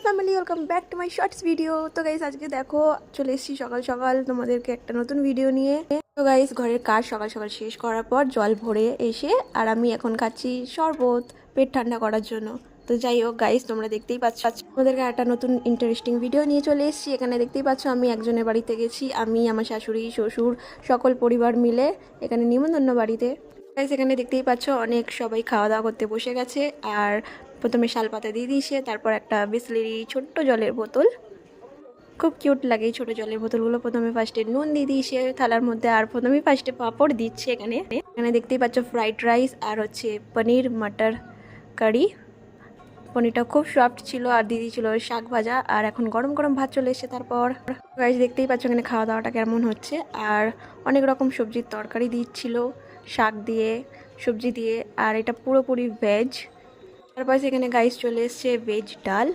Family, welcome back to my shorts video. তো guys আজকে দেখো চলে এসেছি সকাল সকাল তোমাদেরকে একটা নতুন ভিডিও নিয়ে। তো গাইস ঘরের কাজ সকাল সকাল শেষ করার পর জল ভরে এসে আর আমি এখন খাচ্ছি শরবত পেট ঠান্ডা করার জন্য। তো যাই হোক গাইস, তোমরা দেখতেই পাচ্ছ তোমাদেরকে একটা নতুন ইন্টারেস্টিং ভিডিও নিয়ে চলে এসেছি। এখানে দেখতেই পাচ্ছ আমি একজনের বাড়িতে গেছি, আমি আমার শাশুড়ি শ্বশুর সকল পরিবার মিলে এখানে নিমন্ত্রণ বাড়িতে। গাইস এখানে দেখতেই পাচ্ছ অনেক সবাই খাওয়া দাওয়া করতে বসে গেছে। আর প্রথমে শালপাতা দিয়ে দিয়েছে, তারপর একটা বিসলেরি ছোট্ট জলের বোতল, খুব কিউট লাগে এই ছোটো জলের বোতলগুলো। প্রথমে ফার্স্টে নুন দিয়ে দিয়েছে থালার মধ্যে, আর প্রথমে ফার্স্টে পাঁপড় দিচ্ছে। এখানে এখানে দেখতেই পাচ্ছ ফ্রাইড রাইস আর হচ্ছে পনির মটর কারি। পনিরটা খুব সফট ছিল আর দিদি ছিল শাক ভাজা, আর এখন গরম গরম ভাত চলে এসেছে। তারপর গাইস দেখতেই পাচ্ছ এখানে খাওয়া দাওয়াটা কেমন হচ্ছে। আর অনেক রকম সবজির তরকারি দিচ্ছিল, শাক দিয়ে সবজি দিয়ে, আর এটা পুরোপুরি ভেজ। তারপর সেখানে গাইস চলে এসছে ভেজ ডাল।